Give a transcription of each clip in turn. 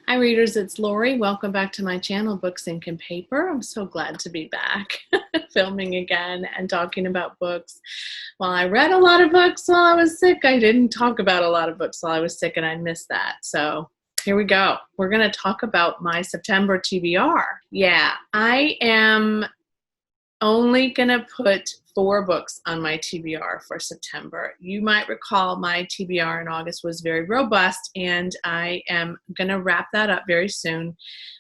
Hi readers, it's Lori. Welcome back to my channel, Books, Ink, and Paper. I'm so glad to be back filming again and talking about books. While I read a lot of books while I was sick, I didn't talk about a lot of books while I was sick, and I missed that. So here we go. We're going to talk about my September TBR. Yeah, I am only going to put 4 books on my TBR for September. You might recall my TBR in August was very robust, and I am going to wrap that up very soon.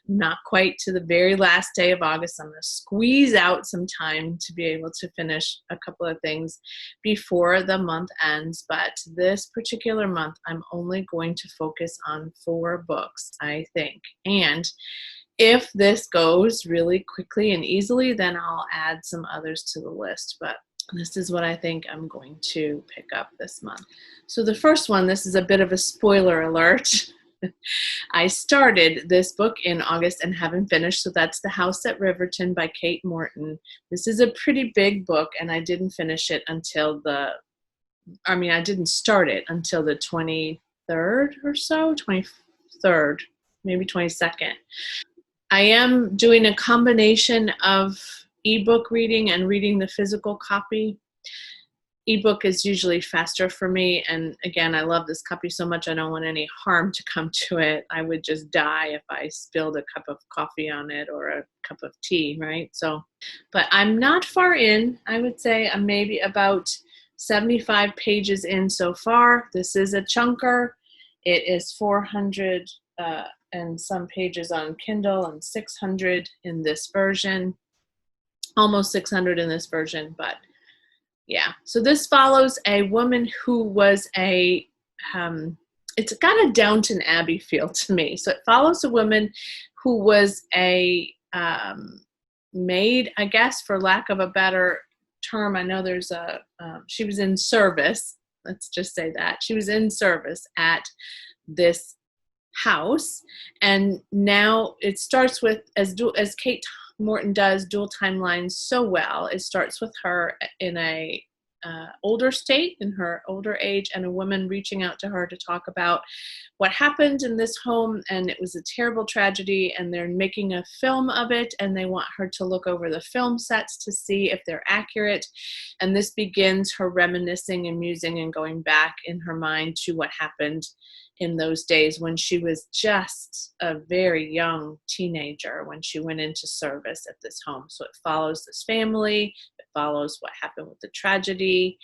Not quite to the very last day of August. I'm going to squeeze out some time to be able to finish a couple of things before the month ends, but this particular month I'm only going to focus on 4 books, I think. And if this goes really quickly and easily, then I'll add some others to the list, but this is what I think I'm going to pick up this month. So the first one, this is a bit of a spoiler alert. I started this book in August and haven't finished, so that's The House at Riverton by Kate Morton. This is a pretty big book, and I didn't finish it until I didn't start it until the 23rd or so, 23rd, maybe 22nd. I am doing a combination of ebook reading and reading the physical copy. Ebook is usually faster for me, and again, I love this copy so much I don't want any harm to come to it. I would just die if I spilled a cup of coffee on it or a cup of tea, right? So, but I'm not far in. I would say I'm maybe about 75 pages in so far. This is a chunker. It is 400 and some pages on Kindle and 600 in this version, almost 600 in this version, but yeah. So this follows a woman who was it's got a Downton Abbey feel to me. So it follows a woman who was a maid, I guess, for lack of a better term. I know there's she was in service. Let's just say that. She was in service at this house, and now it starts with, as Kate Morton does dual timelines so well, it starts with her in a older state, in her older age, and a woman reaching out to her to talk about what happened in this home, and it was a terrible tragedy, and they're making a film of it, and they want her to look over the film sets to see if they're accurate. And this begins her reminiscing and musing and going back in her mind to what happened in those days when she was just a very young teenager when she went into service at this home. So it follows this family, it follows what happened with the tragedy.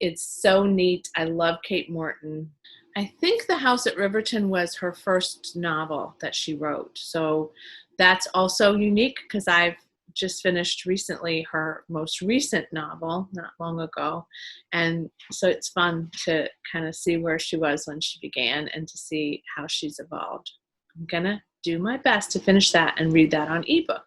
It's so neat. I love Kate Morton. I think The House at Riverton was her first novel that she wrote. So that's also unique because I've just finished recently her most recent novel not long ago, and so it's fun to kind of see where she was when she began and to see how she's evolved. I'm gonna do my best to finish that and read that on ebook.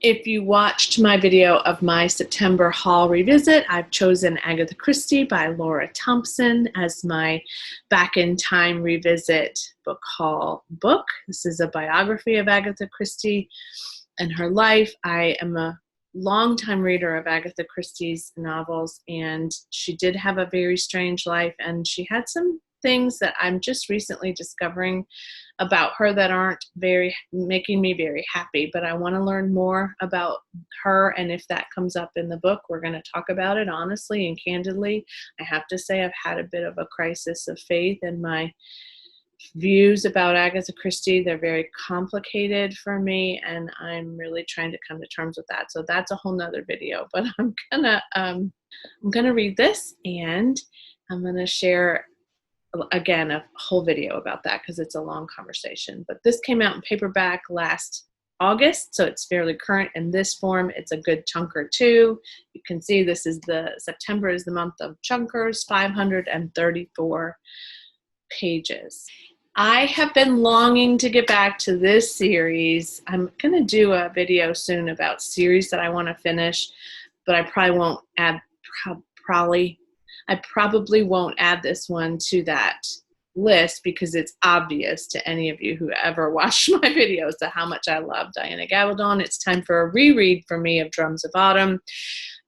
If you watched my video of my September haul revisit, I've chosen Agatha Christie by Laura Thompson as my back in time revisit book haul book. This is a biography of Agatha Christie and her life. I am a longtime reader of Agatha Christie's novels, and she did have a very strange life, and she had some things that I'm just recently discovering about her that aren't making me very happy, but I want to learn more about her, and if that comes up in the book, we're going to talk about it honestly and candidly. I have to say I've had a bit of a crisis of faith in my views about Agatha Christie. They're very complicated for me, and I'm really trying to come to terms with that. So that's a whole nother video, but I'm gonna read this, and I'm gonna share again a whole video about that because it's a long conversation. But this came out in paperback last August, so it's fairly current in this form. It's a good chunker too. You can see this is September is the month of chunkers, 534 pages. I have been longing to get back to this series. I'm going to do a video soon about series that I want to finish, but I probably won't add, I probably won't add this one to that list because it's obvious to any of you who ever watched my videos to how much I love Diana Gabaldon. It's time for a reread for me of Drums of Autumn.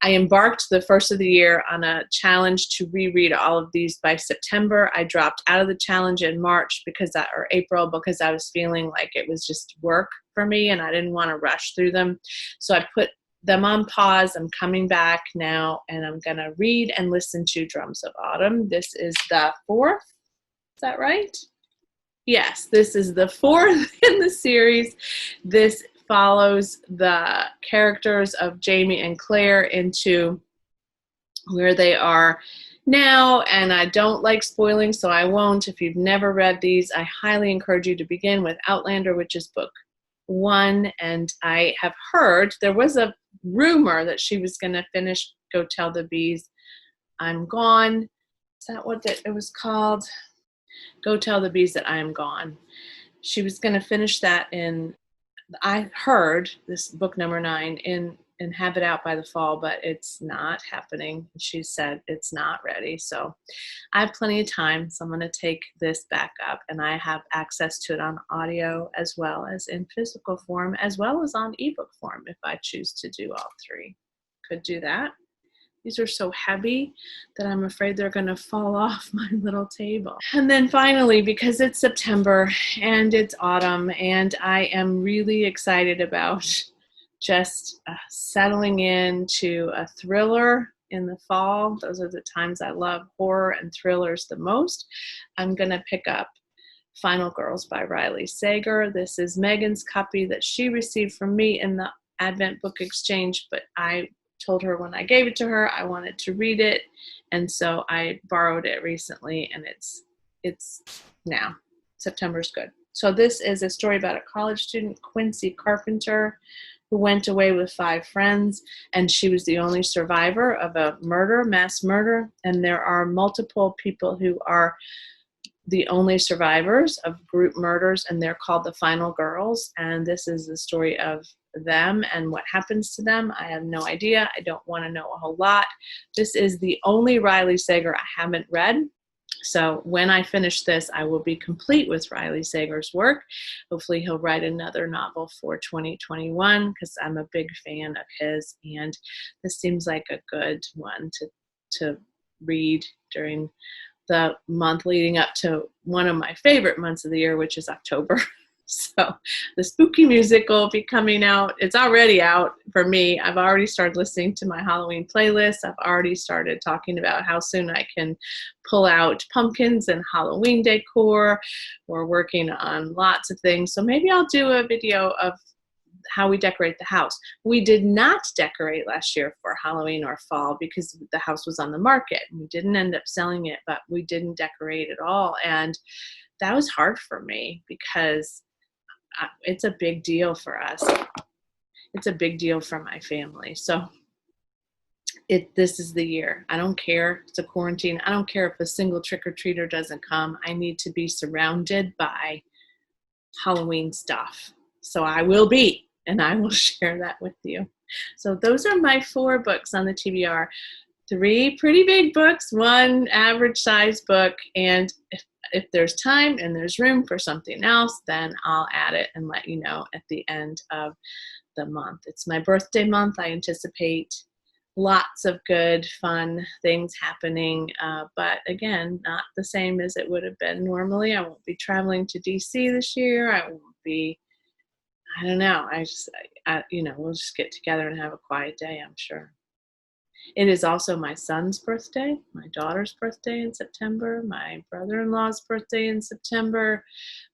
I embarked the first of the year on a challenge to reread all of these by September. I dropped out of the challenge in March or April because I was feeling like it was just work for me and I didn't want to rush through them. So I put them on pause. I'm coming back now and I'm going to read and listen to Drums of Autumn. This is the fourth. Is that right? Yes, this is the fourth in the series. This follows the characters of Jamie and Claire into where they are now, and I don't like spoiling, so I won't. If you've never read these, I highly encourage you to begin with Outlander, which is book 1, and I have heard there was a rumor that she was going to finish Go Tell the Bees I'm Gone. Is that what it was called? Go Tell the Bees That I Am Gone. She was going to finish that I heard this book number 9 and have it out by the fall, but it's not happening. She said it's not ready. So I have plenty of time. So I'm going to take this back up, and I have access to it on audio as well as in physical form, as well as on ebook form if I choose to do all 3. Could do that. These are so heavy that I'm afraid they're going to fall off my little table. And then finally, because it's September and it's autumn, and I am really excited about just settling into a thriller in the fall. Those are the times I love horror and thrillers the most. I'm going to pick up Final Girls by Riley Sager. This is Megan's copy that she received from me in the Advent Book Exchange, but I told her when I gave it to her I wanted to read it, and so I borrowed it recently, and it's now. September's good. So this is a story about a college student, Quincy Carpenter, who went away with 5 friends, and she was the only survivor of a mass murder, and there are multiple people who are the only survivors of group murders, and they're called the Final Girls, and this is the story of them and what happens to them. I have no idea. I don't want to know a whole lot. This is the only Riley Sager I haven't read. So when I finish this, I will be complete with Riley Sager's work. Hopefully he'll write another novel for 2021 because I'm a big fan of his, and this seems like a good one to read during the month leading up to one of my favorite months of the year, which is October. So the spooky musical will be coming out. It's already out for me. I've already started listening to my Halloween playlist. I've already started talking about how soon I can pull out pumpkins and Halloween decor. We're working on lots of things. So maybe I'll do a video of how we decorate the house. We did not decorate last year for Halloween or fall because the house was on the market. We didn't end up selling it, but we didn't decorate at all. And that was hard for me because it's a big deal for us. It's a big deal for my family. So this is the year. I don't care. It's a quarantine. I don't care if a single trick-or-treater doesn't come. I need to be surrounded by Halloween stuff. So I will be, and I will share that with you. So those are my 4 books on the TBR. 3 pretty big books, 1 average size book, and if there's time and there's room for something else, then I'll add it and let you know at the end of the month. It's my birthday month. I anticipate lots of good, fun things happening, but again, not the same as it would have been normally. I won't be traveling to DC this year. I won't be, I don't know. We'll just get together and have a quiet day, I'm sure. It is also my son's birthday, my daughter's birthday in September, my brother-in-law's birthday in September.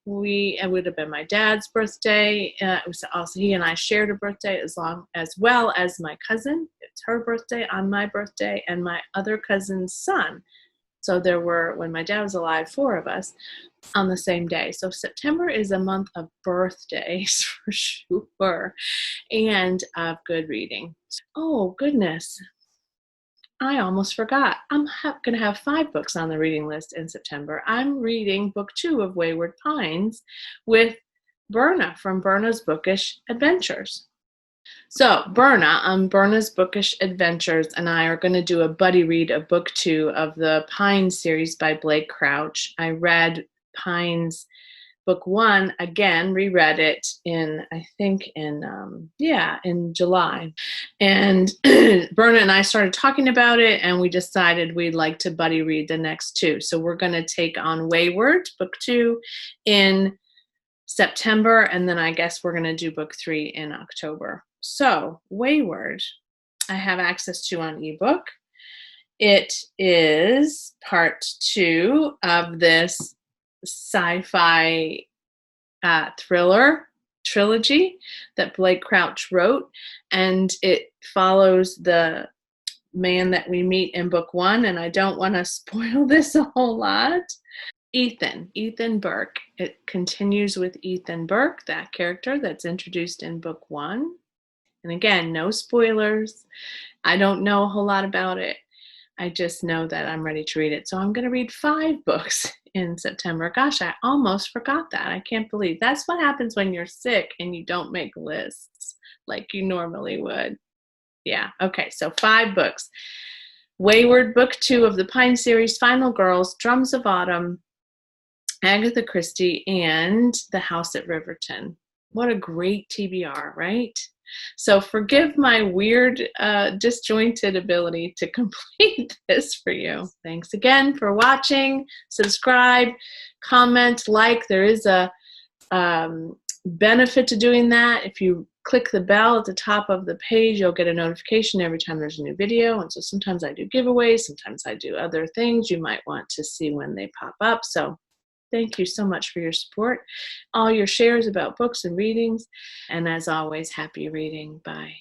It would have been my dad's birthday. It was also, he and I shared a birthday as well as my cousin. It's her birthday on my birthday and my other cousin's son. So there were, when my dad was alive, 4 of us on the same day. So September is a month of birthdays for sure, and of good reading. Oh, goodness. I almost forgot. I'm going to have 5 books on the reading list in September. I'm reading book 2 of Wayward Pines with Berna from Berna's Bookish Adventures. So Berna's Bookish Adventures and I are going to do a buddy read of book 2 of the Pines series by Blake Crouch. I read Pines book one again, reread it in, I think in July. And Berna and I started talking about it, and we decided we'd like to buddy read the next two. So we're going to take on Wayward, book two, in September, and then I guess we're going to do book three in October. So Wayward, I have access to on ebook. It is part two of this sci-fi thriller trilogy that Blake Crouch wrote, and it follows the man that we meet in book one, and I don't want to spoil this a whole lot. Ethan Burke. It continues with Ethan Burke, that character that's introduced in book one. And again, no spoilers. I don't know a whole lot about it. I just know that I'm ready to read it. So I'm going to read 5 books in September. Gosh, I almost forgot that. I can't believe that's what happens when you're sick and you don't make lists like you normally would. Yeah. Okay. So 5 books. Wayward, book 2 of the Pine series, Final Girls, Drums of Autumn, Agatha Christie, and The House at Riverton. What a great TBR, right? So forgive my weird, disjointed ability to complete this for you. Thanks again for watching. Subscribe, comment, like. There is a benefit to doing that. If you click the bell at the top of the page, you'll get a notification every time there's a new video. And so sometimes I do giveaways, sometimes I do other things you might want to see when they pop up. So thank you so much for your support, all your shares about books and readings, and as always, happy reading. Bye.